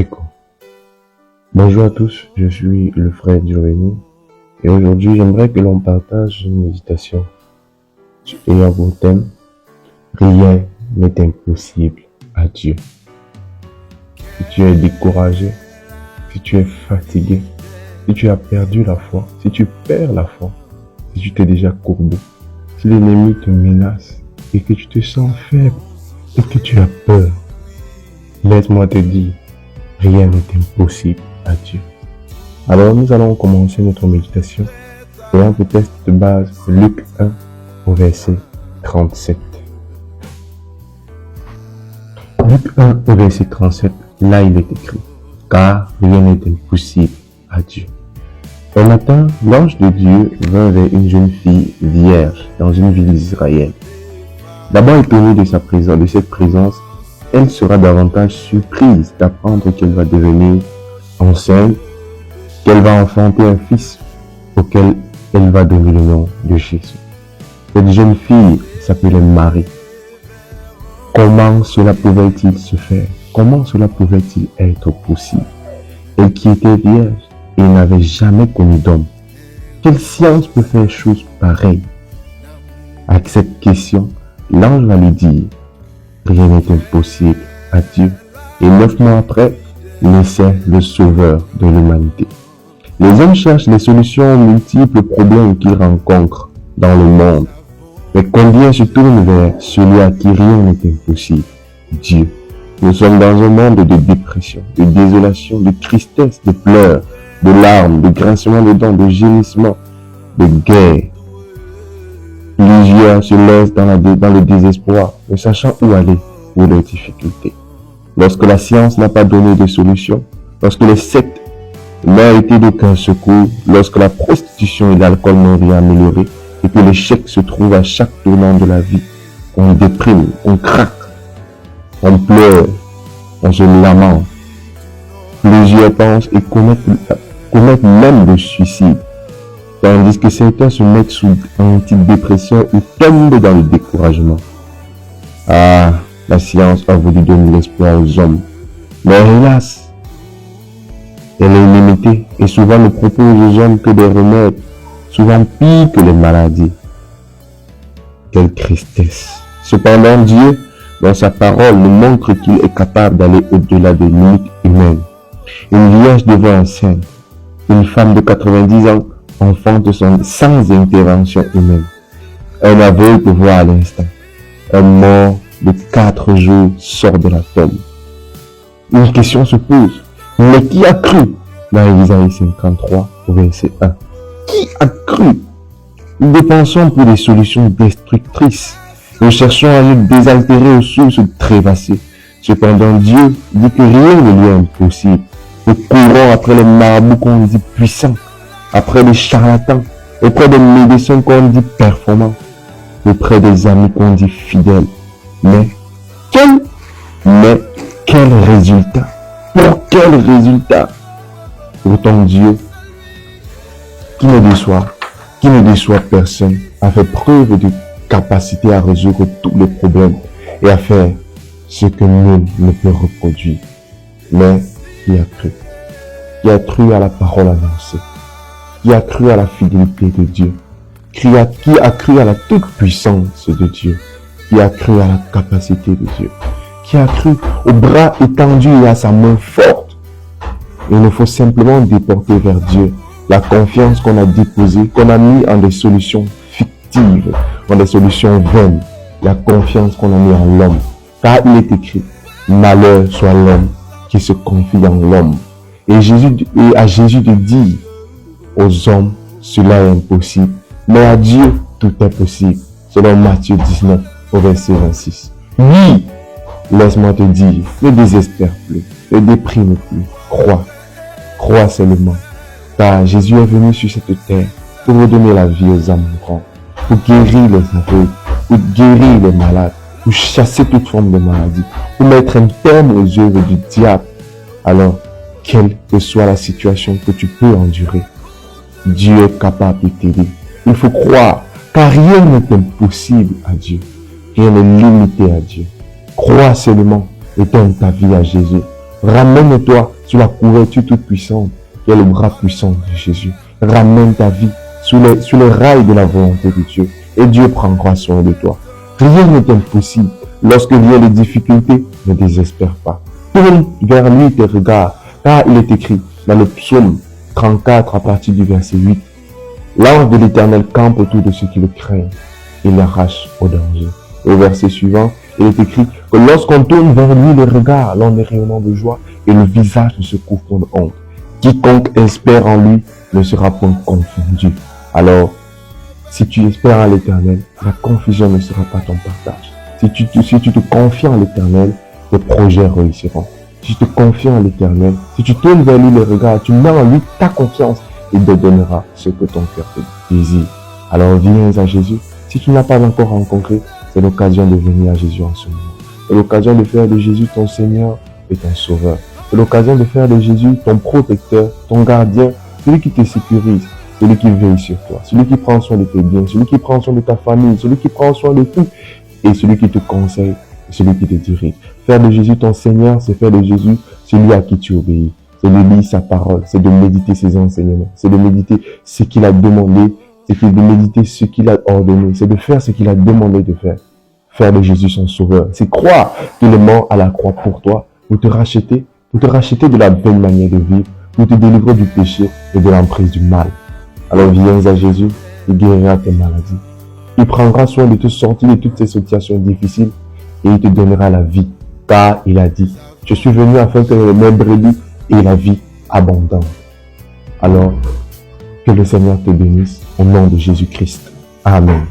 Écho. Bonjour à tous, je suis le frère Giovanni et aujourd'hui j'aimerais que l'on partage une méditation ayant pour thème « Rien n'est impossible à Dieu ». Si tu es découragé, si tu es fatigué, si tu as perdu la foi, si tu perds la foi, si tu t'es déjà courbé, si l'ennemi te menace et que tu te sens faible et que tu as peur, laisse-moi te dire, rien n'est impossible à Dieu. Alors nous allons commencer notre méditation ayant pour texte de base Luc 1 au verset 37. Luc 1 au verset 37, là il est écrit, car rien n'est impossible à Dieu. Un matin, l'ange de Dieu vint vers une jeune fille vierge dans une ville d'Israël. D'abord étonnée de cette présence, elle sera davantage surprise d'apprendre qu'elle va devenir enceinte, qu'elle va enfanter un fils auquel elle va donner le nom de Jésus. Cette jeune fille s'appelait Marie. Comment cela pouvait-il se faire? Comment cela pouvait-il être possible? Elle qui était vierge et n'avait jamais connu d'homme. Quelle science peut faire chose pareille? Avec cette question, l'ange va lui dire, rien n'est impossible à Dieu. Et 9 mois après, naissait le sauveur de l'humanité. Les hommes cherchent les solutions aux multiples problèmes qu'ils rencontrent dans le monde. Mais combien se tournent vers celui à qui rien n'est impossible, Dieu. Nous sommes dans un monde de dépression, de désolation, de tristesse, de pleurs, de larmes, de grincements de dents, de gémissements, de guerre. Plusieurs se laissent dans le désespoir, ne sachant où aller pour leurs difficultés. Lorsque la science n'a pas donné de solution, lorsque les sectes n'ont été d'aucun secours, lorsque la prostitution et l'alcool n'ont rien amélioré, et que l'échec se trouve à chaque tournant de la vie, on déprime, on craque, on pleure, on se lamente. Plusieurs pensent et commettent même le suicide, tandis que certains se mettent sous une petite dépression ou tombent dans le découragement. Ah, la science a voulu donner l'espoir aux hommes, mais hélas, elle est limitée et souvent ne propose aux hommes que des remèdes, souvent pires que les maladies. Quelle tristesse! Cependant, Dieu, dans sa parole, nous montre qu'il est capable d'aller au-delà des limites humaines. Une vierge devient enceinte, une femme de 90 ans enfante sans intervention humaine. Un aveugle peut voir à l'instant. Un mort de 4 jours sort de la tombe. Une question se pose. Mais qui a cru? Dans Isaïe 53, au verset 1. Qui a cru? Nous dépensons pour des solutions destructrices. Nous cherchons à nous désaltérer aux sources trépassées. Cependant, Dieu dit que rien ne lui est impossible. Nous courons après les marabouts qu'on dit puissants, après les charlatans, auprès des médecins qu'on dit performants, auprès des amis qu'on dit fidèles. Mais quel résultat? Pour quel résultat? Pourtant Dieu, qui ne déçoit personne, a fait preuve de capacité à résoudre tous les problèmes et à faire ce que nul ne peut reproduire. Mais qui a cru? Qui a cru à la parole annoncée? Qui a cru à la fidélité de Dieu? Qui a cru à la toute-puissance de Dieu? Qui a cru à la capacité de Dieu? Qui a cru au bras étendu et à sa main forte? Il nous faut simplement déporter vers Dieu la confiance qu'on a déposée, qu'on a mis en des solutions fictives, en des solutions vaines, la confiance qu'on a mis en l'homme. Car il est écrit, malheur soit l'homme qui se confie en l'homme. Et à Jésus de dire aux hommes, cela est impossible, mais à Dieu, tout est possible, selon Matthieu 19, au verset 26. Oui, laisse-moi te dire, ne désespère plus, ne déprime plus, crois seulement, car Jésus est venu sur cette terre pour redonner la vie aux âmes mourantes, pour guérir les aveugles, pour guérir les malades, pour chasser toute forme de maladie, pour mettre un terme aux œuvres du diable. Alors, quelle que soit la situation que tu peux endurer, Dieu est capable de t'aider. Il faut croire, car rien n'est impossible à Dieu. Rien n'est limité à Dieu. Crois seulement et donne ta vie à Jésus. Ramène-toi sur la couverture toute puissante, qui est le bras puissant de Jésus. Ramène ta vie sur les rails de la volonté de Dieu. Et Dieu prendra soin de toi. Rien n'est impossible. Lorsque viennent les difficultés, ne désespère pas. Tourne vers lui tes regards, car il est écrit dans le psaume 34 à partir du verset 8. L'ange de l'Éternel campe autour de ceux qui le craignent. Il l'arrache au danger. Au verset suivant, il est écrit que lorsqu'on tourne vers lui le regard, l'on est rayonnant de joie et le visage ne se couvre point de honte. Quiconque espère en lui ne sera point confondu. Alors, si tu espères en l'Éternel, la confusion ne sera pas ton partage. Si tu te confies en l'Éternel, tes projets réussiront. Si tu te confies en l'Éternel, si tu tournes vers lui le regard, tu mets en lui ta confiance, il te donnera ce que ton cœur te désire. Alors viens à Jésus. Si tu n'as pas encore rencontré, c'est l'occasion de venir à Jésus en ce moment. C'est l'occasion de faire de Jésus ton Seigneur et ton Sauveur. C'est l'occasion de faire de Jésus ton protecteur, ton gardien, celui qui te sécurise, celui qui veille sur toi, celui qui prend soin de tes biens, celui qui prend soin de ta famille, celui qui prend soin de tout, et celui qui te conseille, celui qui te dirige. Faire de Jésus ton Seigneur, c'est faire de Jésus celui à qui tu obéis. C'est de lire sa parole, c'est de méditer ses enseignements, c'est de méditer ce qu'il a demandé, c'est de méditer ce qu'il a ordonné, c'est de faire ce qu'il a demandé de faire. Faire de Jésus son Sauveur, c'est croire qu'il est mort à la croix pour toi, pour te racheter de la belle manière de vivre, pour te délivrer du péché et de l'emprise du mal. Alors viens à Jésus, il guérira tes maladies. Il prendra soin de te sortir de toutes ces situations difficiles et il te donnera la vie. Car il a dit, je suis venu afin que mes brebis aient la vie abondante. Alors, que le Seigneur te bénisse au nom de Jésus-Christ. Amen.